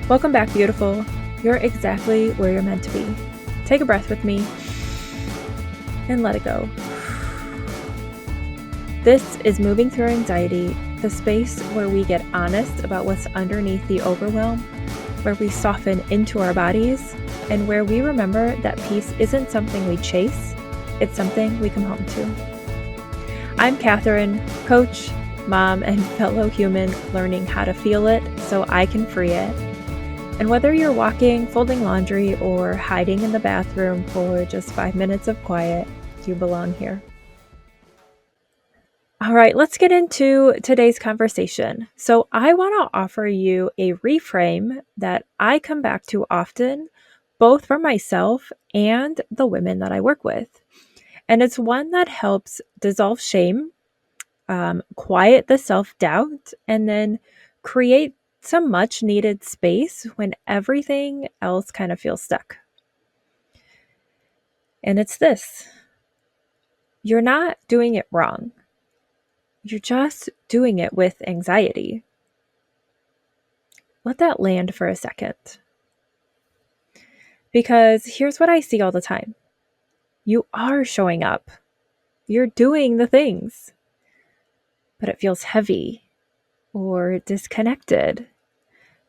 Welcome back, beautiful. You're exactly where you're meant to be. Take a breath with me and let it go. This is Moving Through Anxiety, the space where we get honest about what's underneath the overwhelm, where we soften into our bodies, and where we remember that peace isn't something we chase, it's something we come home to. I'm Catherine, coach, mom, and fellow human learning how to feel it so I can free it. And whether you're walking, folding laundry, or hiding in the bathroom for just 5 minutes of quiet, you belong here. All right, let's get into today's conversation. So I want to offer you a reframe that I come back to often, both for myself and the women that I work with. And it's one that helps dissolve shame, quiet the self-doubt, and then create some much needed space when everything else kind of feels stuck. And it's this: you're not doing it wrong. You're just doing it with anxiety. Let that land for a second. Because here's what I see all the time. You are showing up. You're doing the things. But it feels heavy or disconnected.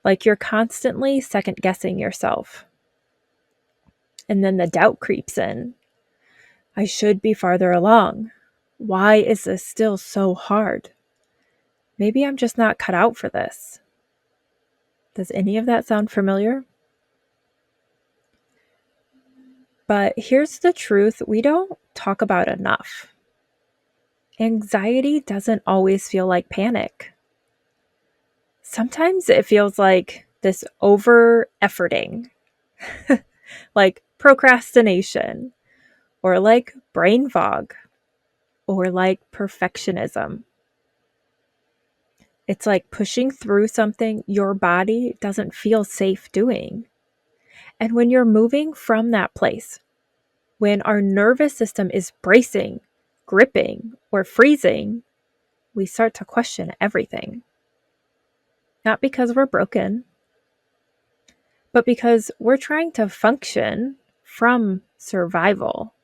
Like you're constantly second guessing yourself. And then the doubt creeps in. I should be farther along. Why is this still so hard? Maybe I'm just not cut out for this. Does any of that sound familiar? But here's the truth we don't talk about enough. Anxiety doesn't always feel like panic. Sometimes it feels like this over efforting, like procrastination, or like brain fog, or like perfectionism. It's like pushing through something your body doesn't feel safe doing. And when you're moving from that place, when our nervous system is bracing, gripping, or freezing, we start to question everything. Not because we're broken, but because we're trying to function from survival.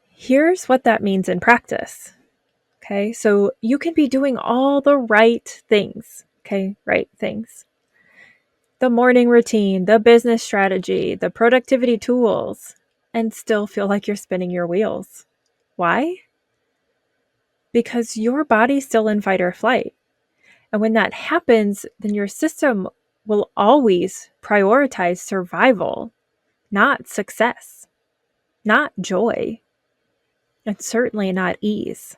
Here's what that means in practice. Okay, so you can be doing all the right things. Okay, right things. The morning routine, the business strategy, the productivity tools, and still feel like you're spinning your wheels. Why? Because your body's still in fight or flight. And when that happens, then your system will always prioritize survival, not success, not joy, and certainly not ease.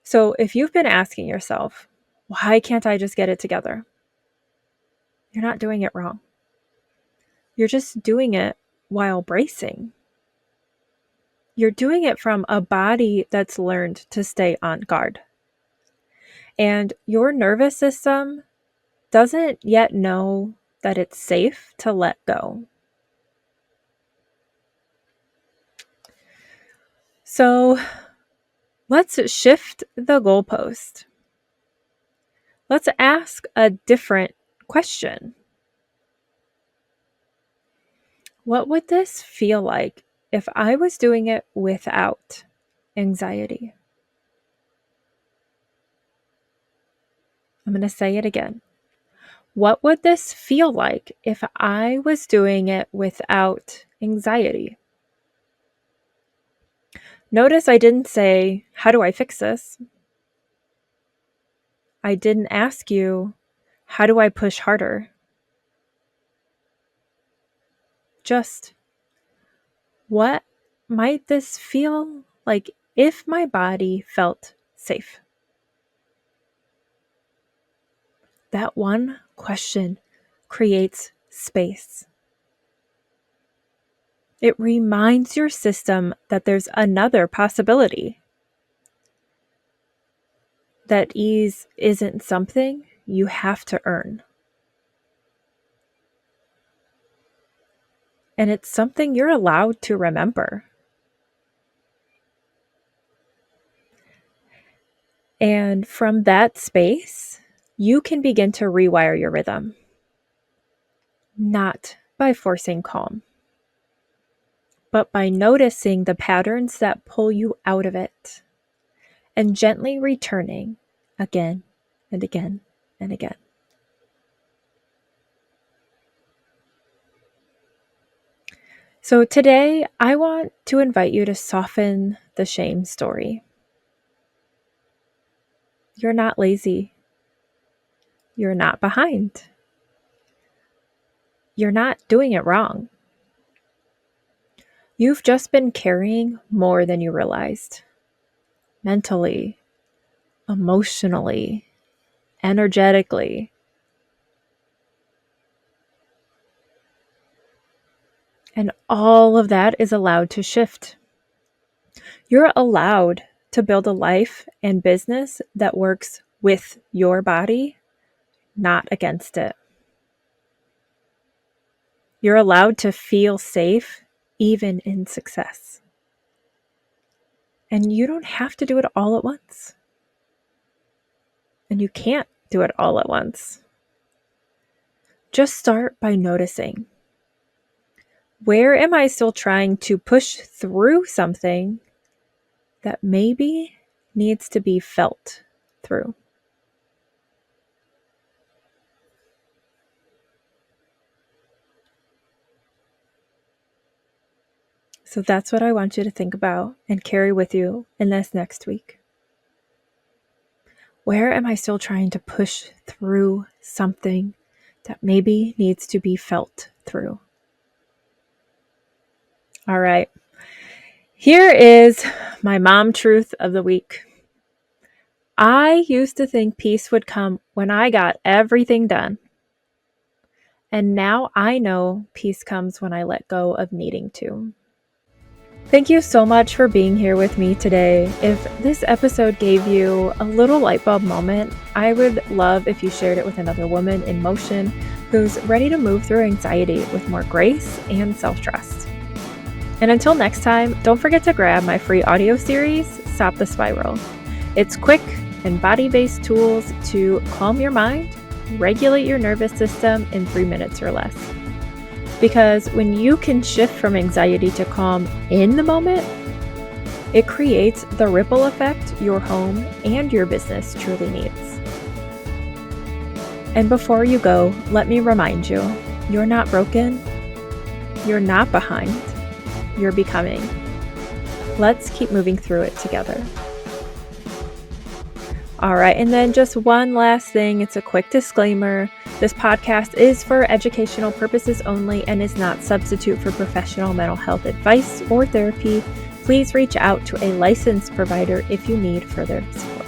So if you've been asking yourself, why can't I just get it together? You're not doing it wrong. You're just doing it while bracing. You're doing it from a body that's learned to stay on guard. And your nervous system doesn't yet know that it's safe to let go. So let's shift the goalpost. Let's ask a different question. What would this feel like if I was doing it without anxiety? I'm going to say it again. What would this feel like if I was doing it without anxiety? Notice I didn't say, how do I fix this? I didn't ask you, how do I push harder? Just, what might this feel like if my body felt safe? That one question creates space. It reminds your system that there's another possibility. That ease isn't something you have to earn. And it's something you're allowed to remember. And from that space, you can begin to rewire your rhythm, not by forcing calm, but by noticing the patterns that pull you out of it and gently returning again and again and again. So today, I want to invite you to soften the shame story. You're not lazy. You're not behind. You're not doing it wrong. You've just been carrying more than you realized. Mentally, emotionally, energetically. And all of that is allowed to shift. You're allowed to build a life and business that works with your body, not against it. You're allowed to feel safe even in success. And you don't have to do it all at once. And you can't do it all at once. Just start by noticing. Where am I still trying to push through something that maybe needs to be felt through? So that's what I want you to think about and carry with you in this next week. Where am I still trying to push through something that maybe needs to be felt through? All right. Here is my mom truth of the week. I used to think peace would come when I got everything done. And now I know peace comes when I let go of needing to. Thank you so much for being here with me today. If this episode gave you a little light bulb moment, I would love if you shared it with another woman in motion who's ready to move through anxiety with more grace and self-trust. And until next time, don't forget to grab my free audio series, Stop the Spiral. It's quick and body-based tools to calm your mind, regulate your nervous system in 3 minutes or less. Because when you can shift from anxiety to calm in the moment, it creates the ripple effect your home and your business truly needs. And before you go, let me remind you, you're not broken, you're not behind, you're becoming. Let's keep moving through it together. All right, and then just one last thing. It's a quick disclaimer. This podcast is for educational purposes only and is not substitute for professional mental health advice or therapy. Please reach out to a licensed provider if you need further support.